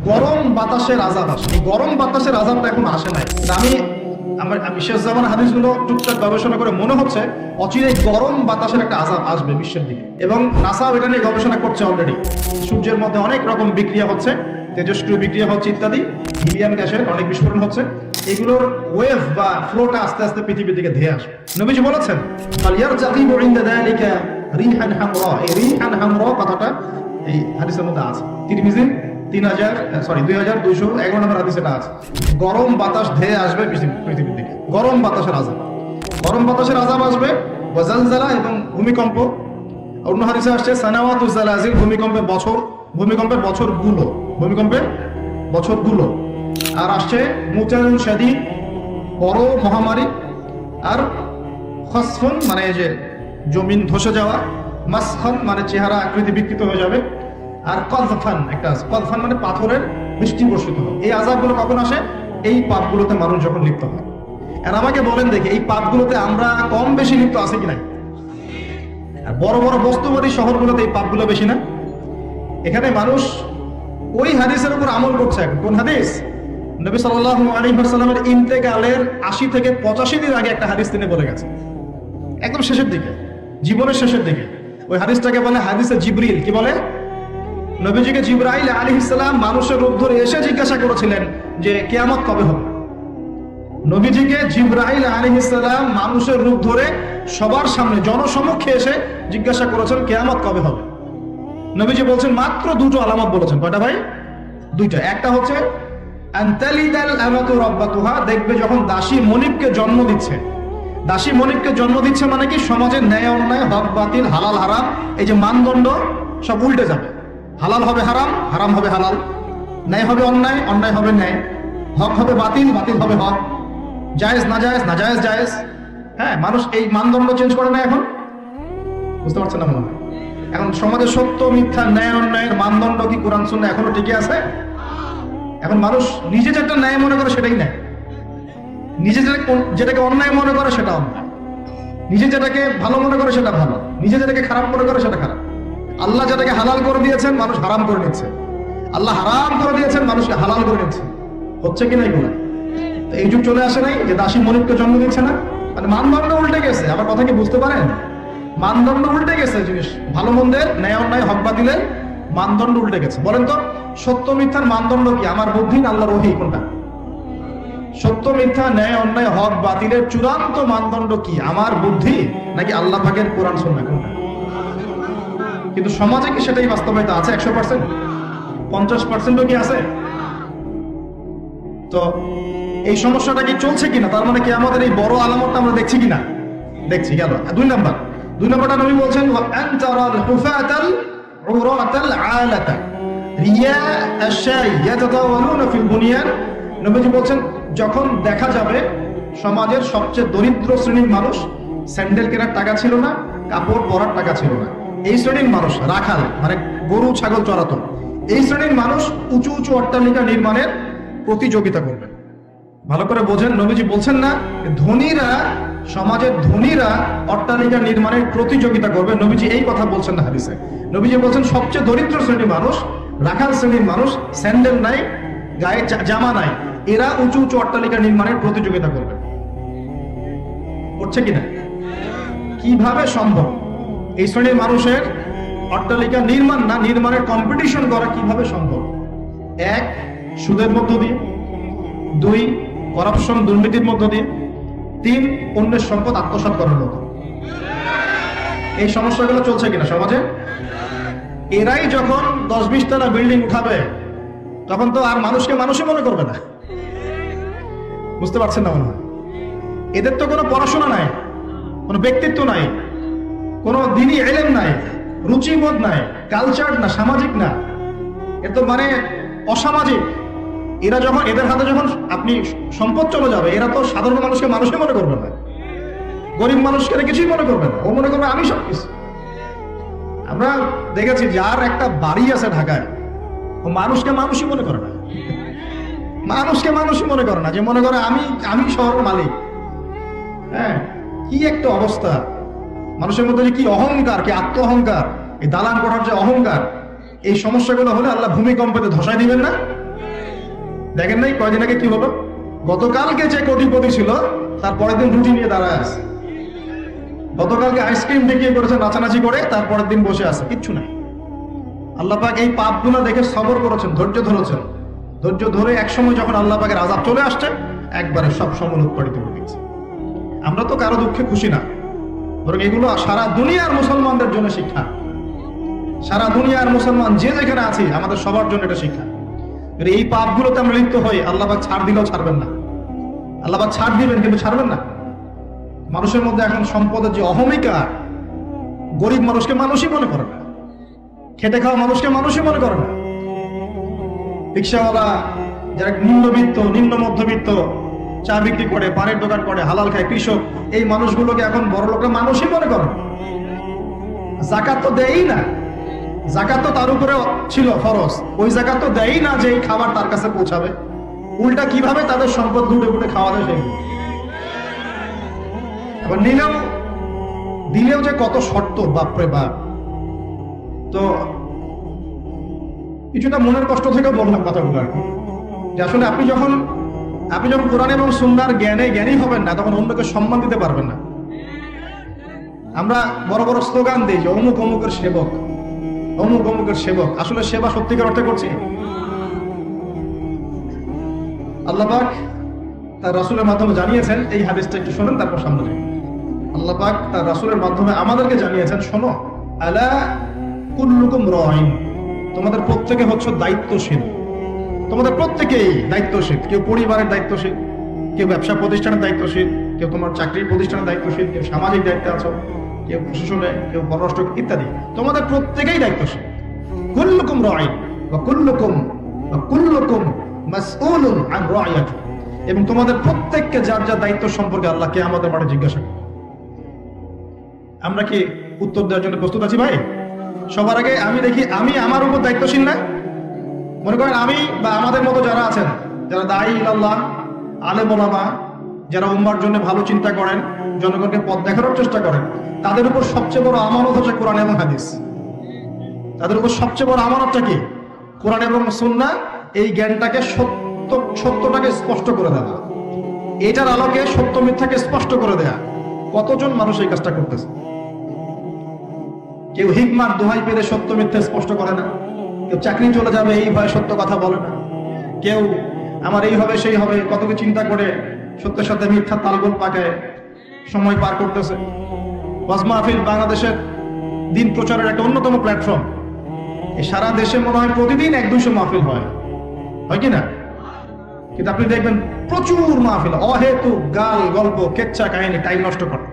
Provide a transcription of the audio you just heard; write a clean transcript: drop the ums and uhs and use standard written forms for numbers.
গরম বাতাসের আযাব আসে। এই গরম বাতাসের আযাবটা এখন আসে নাই। আমি শেষ জামানার হাদিসগুলো টুকটাক গবেষণা করে মনে হচ্ছে অচিরেই গরম বাতাসের একটা আযাব আসবে বিশ্বের দিকে, এবং নাসাও এটা নিয়ে গবেষণা করছে অলরেডি। সূর্যের মধ্যে অনেক রকম বিক্রিয়া হচ্ছে, তেজস্ক্রিয় বিক্রিয়া হচ্ছে ইত্যাদি, হিলিয়াম গ্যাসের অনেক বিস্ফোরণ হচ্ছে। এগুলোর ওয়েভ বা ফ্লোটা আস্তে আস্তে পৃথিবীর দিকে ধেয়ে আসবে। নবীজি বলেছেন ফালিয়ারজাকিবু ইনদা যালিকা রিহান হামরা। এই রিহান হামরা কথাটা এই হাদিসের মধ্যে আছে। তিরমিজি 2211 নম্বর হাদিসে এটা আছে। গরম বাতাস ধেয়ে আসবে পৃথিবীর দিকে, গরম বাতাসের আযাব। গরম বাতাসের আযাব আসবে, ওয়াজালজালা এবং ভূমিকম্প। অন্য হাদিসে আসছে সানাওয়াতুজ জালাজিল, ভূমিকম্পের বছরগুলো। আর আসছে মুতারুন শাদীদ, বড় মহামারী। আর খসফুন মানে যে জমিন ধসে যাওয়া, মাসখান মানে চেহারা আকৃতি বিকৃত হয়ে যাবে। আর কযফান কযফান মানে পাথরের বৃষ্টি বর্ষিত হবে। এই আযাবগুলো কখন আসে? এই পাপগুলোতে মানুষ যখন লিপ্ত হয়। আর আমাকে বলেন দেখি, এই পাপগুলোতে আমরা কম বেশি লিপ্ত আছে কি নাই? আর বড় বড় বস্তুবাদী শহরগুলোতে এই পাপগুলো বেশি না? এখানে মানুষ ওই হাদিসের উপর আমল করছে। এখন কোন হাদিস? নবী সাল্লাল্লাহু আলাইহি ওয়াসাল্লামের ইন্তেকালের ৮০ থেকে ৮৫ দিন আগে একটা হাদিস তিনি বলে গেছেন, একদম শেষের দিকে, জীবনের শেষের দিকে। ওই হাদিসটাকে বলে হাদিসে জিবরিল। কি বলে? নবীজিকে জিবরাইল আলাইহিস সালাম মানুষের রূপ ধরে এসে জিজ্ঞাসা করেছিলেন যে কিয়ামত কবে হবে। নবীজিকে জিবরাইল আলাইহিস সালাম মানুষের রূপ ধরে সবার সামনে জনসমক্ষে এসে জিজ্ঞাসা করেছেন কিয়ামত কবে হবে। নবীজি বলছেন মাত্র দুটো আলামত বলেছেন। কয়টা ভাই? দুইটা। একটা হচ্ছে আনতালিদাল আমাতু রাব্বাতুহা, দেখবে যখন দাসী মনিবকে জন্ম দিচ্ছে। দাসী মনিবকে জন্ম দিচ্ছে মানে কি? সমাজের ন্যায় অন্যায়, হক বাতিল, হালাল হারাম, এই যে মানদণ্ড সব উল্টে যাবে। হালাল হবে হারাম, হারাম হবে হালাল, ন্যায় হবে অন্যায়, অন্যায় হবে ন্যায়, হক হবে বাতিল, বাতিল হবে হক, জায়েজ নাজায়েজ, নাজায়েজ জায়েজ। হ্যাঁ, মানুষ এই মানদণ্ড চেঞ্জ করে না এখন। বুঝতে পারছেন না মনে হয়? এখন সমাজে সত্য মিথ্যা, ন্যায় অন্যায়ের মানদণ্ড কি কোরআন সুন্নাহ এখনো টিকে আছে? এখন মানুষ নিজে যেটা ন্যায় মনে করে সেটাই ন্যায়, নিজে যেটাকে অন্যায় মনে করে সেটা অন্যায়, নিজে যেটাকে ভালো মনে করে সেটা ভালো, নিজে যেটাকে খারাপ মনে করে সেটা খারাপ। আল্লাহ যেটাকে হালাল করে দিয়েছেন মানুষ হারাম করে নিচ্ছে, আল্লাহ হারাম করে দিয়েছেন মানুষকে হালাল করে নিচ্ছে। হচ্ছে কি না এগুলো? তো এই যুগ চলে আসে নাই যে দাসী মনিবকে জন্ম দিচ্ছে না? মানে মানদণ্ড উল্টে গেছে। আমার কথা কি বুঝতে পারেন? মানদণ্ড উল্টে গেছে। জিনিস ভালো মন্দের, ন্যায় অন্যায়, হক বাতিলের মানদণ্ড উল্টে গেছে। বলেন তো সত্য মিথ্যার মানদণ্ড কি? আমার বুদ্ধি না আল্লাহর ওহী? কোনটা? সত্য মিথ্যা, ন্যায় অন্যায়, হক বাতিলের চূড়ান্ত মানদণ্ড কি? আমার বুদ্ধি নাকি আল্লাহ পাকের কোরআন সুন্নাহ? কোনটা? কিন্তু সমাজে কি সেটাই বাস্তবায়িত আছে 100%? 50%ও কি আছে? তো এই সমস্যাটা কি চলছে কিনা? তার মানে কি আমাদের এই বড় আলামতটা আমরা দেখছি কিনা? দেখছি। গেল দুই নাম্বারটা। নবী বলছেন আনতারাল হুফাতাল উরাতাল আলাতা রিয়া আশ-শাই ইয়াতাতাওয়ালুনা ফিল বুনিয়ান। নবীজি বলছেন যখন দেখা যাবে সমাজের সবচেয়ে দরিদ্র শ্রেণীর মানুষ, স্যান্ডেল কেনার টাকা ছিল না, কাপড় পরার টাকা ছিল না, এই শ্রেণীর মানুষ, রাখাল মানে গরু ছাগল চড়াতো, এই শ্রেণীর মানুষ উঁচু উঁচু অট্টালিকা নির্মাণের প্রতিযোগিতা করবে। ভালো করে বোঝেন, নবীজি বলছেন না ধনীরা, সমাজের ধনীরা অট্টালিকা নির্মাণের প্রতিযোগিতা করবে। নবীজি এই কথা বলছেন না হাদিসে। নবীজি বলছেন সবচেয়ে দরিদ্র শ্রেণীর মানুষ, রাখাল শ্রেণীর মানুষ, স্যান্ডেল নাই, গায়ে জামা নাই, এরা উঁচু উঁচু অট্টালিকা নির্মাণের প্রতিযোগিতা করবে। হচ্ছে কিনা? কিভাবে সম্ভব এই শ্রেণীর মানুষের অট্টালিকা নির্মাণের কম্পিটিশন করা কিভাবে সম্ভব? এক, সুদের মধ্য দিয়ে; দুই, করাপশন দুর্নীতির মধ্য দিয়ে; তিন, অন্যের সম্পদ আত্মসাৎ করার মতো। এই সমস্যাগুলো চলছে কিনা সমাজে? এরাই যখন 10-20 তলা বিল্ডিং উঠাবে তখন তো আর মানুষকে মানুষই মনে করবে না। বুঝতে পারছেন না মনে হয়? এদের তো কোনো পড়াশোনা নাই, কোনো ব্যক্তিত্ব নাই, কোনো দ্বীনি ইলম নাই, রুচিবোধ নাই, কালচার না, সামাজিক না, এ তো মানে অসামাজিক। এরা যখন, এদের হাতে যখন আপনি সম্পদ চলে যাবে, এরা তো সাধারণ মানুষকে মানুষই মনে করবে না, গরিব মানুষকে কিছুই মনে করবে না, ও মনে করবে আমি সবকিছু। আমরা দেখেছি যার একটা বাড়ি আছে ঢাকায়, ও মানুষকে মানুষই মনে করে না, মানুষকে মানুষই মনে করে না, যে মনে করে আমি শহরের মালিক। হ্যাঁ, কি একটা অবস্থা মানুষের মধ্যে, যে কি অহংকার, কি আত্ম অহংকার, এই দালান কোঠার যে অহংকার। এই সমস্যাগুলো হলে আল্লাহ ভূমিকম্পতে ধসাই দিবেন না? দেখেন নাই কয়দিন আগে কি হলো? গতকালকে যে কোটিপতি ছিল তার পরের দিন রুটি নিয়ে দাঁড়ায় আছে। গতকালকে আইসক্রিম দেখিয়ে করেছে নাচানাচি করে, তারপরের দিন বসে আছে, কিচ্ছু নাই। আল্লাহ পাক এই পাপগুলো দেখে সবর করেছেন, ধৈর্য ধরেছেন। ধৈর্য ধরে একসময় যখন আল্লাহ পাকের আযাব চলে আসছে, একবারে সব সমল উৎপাদিত হয়ে গেছে। আমরা তো কারো দুঃখে খুশি না, বরং এগুলো সারা দুনিয়ার মুসলমানদের জন্য শিক্ষা। সারা দুনিয়ার মুসলমান যে যেখানে আছি আমাদের সবার জন্য এটা শিক্ষা। এই পাপগুলোতে আমরা লিপ্ত হই, আল্লাহ পাক ছাড় দিলেও ছাড়বেন না। আল্লাহ পাক ছাড় দিবেন কিন্তু ছাড়বেন না। মানুষের মধ্যে এখন সম্পদের যে অহমিকা, গরিব মানুষকে মানুষই মনে করে না, খেটে খাওয়া মানুষকে মানুষই মনে করে না। রিক্সাওয়ালা, যারা নিম্নবিত্ত, নিম্ন মধ্যবিত্ত, চা বিক্রি করে, পানের দোকান করে, হালাল খায়, কৃষক, এই মানুষগুলোকে এখন বড় লোকরা মানুষই মনে করে না। যাকাত তো দেয়ই না, যাকাত তো তার উপরে ছিল ফরজ, ওই যাকাত তো দেয়ই না যে এই খাবার তার কাছে পৌঁছাবে। উল্টা কিভাবে তাদের সম্পদ লুটে পুটে খাওয়া যায় সেগুলো। আবার দিলেও যে কত শর্ত, বাপরে বাপ। তো কিছুটা মনের কষ্ট থেকে বললাম কথাগুলো আর কি, যে আসলে আপনি যখন কোরআন এবং সুন্নাহর জ্ঞানী হবেন না, তখন অন্যকে সম্মান দিতে পারবেন না। আমরা বড় বড় স্লোগান দিই যে অমুক অমুকের সেবক, অমুক অমুকের সেবক। আসলে সেবা সত্যিকার অর্থে করছি? আল্লাহ পাক তার রাসূলের মাধ্যমে জানিয়েছেন, এই হাদিসটা একটু শোনেন তারপর সামনে যাই। আল্লাহ পাক তার রাসূলের মাধ্যমে আমাদেরকে জানিয়েছেন, শোনো, আলা কুল্লুকুম রাঈন, তোমাদের প্রত্যেকে হচ্ছে দায়িত্বশীল। তোমাদের প্রত্যেকেই দায়িত্বশীল। কেউ পরিবারের দায়িত্বশীল, কেউ ব্যবসা প্রতিষ্ঠানের দায়িত্বশীল, কেউ তোমার চাকরির প্রতিষ্ঠানের দায়িত্বশীল, কেউ সামাজিক দায়িত্বে আছো, কেউ প্রশাসনে, কেউ পররাষ্ট্র ইত্যাদি। তোমাদের প্রত্যেকেই দায়িত্বশীল। কুল্লুকুম রাঈন ওয়া কুল্লুকুম মাসউলুন আন রাইয়াতি, এবং তোমাদের প্রত্যেককে যার যার দায়িত্ব সম্পর্কে আল্লাহ কিয়ামতের মাঠে জিজ্ঞাসা করবে। আমরা কি উত্তর দেওয়ার জন্য প্রস্তুত আছি ভাই? সবার আগে আমি দেখি আমি আমার উপর দায়িত্বশীল না? মনে করেন আমি বা আমাদের মতো যারা আছেন, যারা দায়ী ইলাল্লাহ, আলেম ওলামা, যারা উম্মার জন্য ভালো চিন্তা করেন, জনগণকে পথ দেখানোর চেষ্টা করেন, তাদের উপর সবচেয়ে বড় আমানত হচ্ছে কোরআন এবং হাদিস। তাদের উপর সবচেয়ে বড় আমানতটা কি? কোরআন এবং সুন্নাহ। এই জ্ঞানটাকে সত্যটাকে স্পষ্ট করে দেওয়া, এটার আলোকে সত্য মিথ্যাকে স্পষ্ট করে দেয়া। কতজন মানুষ এই কাজটা করতেছে? কেউ হিকমার দোহাই পেলে সত্য মিথ্যা স্পষ্ট করে না, কেউ চাকরি চলে যাবে এই ভয়ে সত্য কথা বলে না, কেউ আমার এই হবে সেই হবে কত কিছু চিন্তা করে সত্যের সাথে মিথ্যা তালগোল পাকায় সময় পার করতেছে। ওয়াজ মাহফিল বাংলাদেশের দিন প্রচারের একটা অন্যতম প্ল্যাটফর্ম। এই সারা দেশে মনে হয় প্রতিদিন 100-200 মাহফিল হয় কি না? কিন্তু আপনি দেখবেন প্রচুর মাহফিল অহেতুক গাল গল্প কেচ্ছা কাহিনী টাইম নষ্ট করে।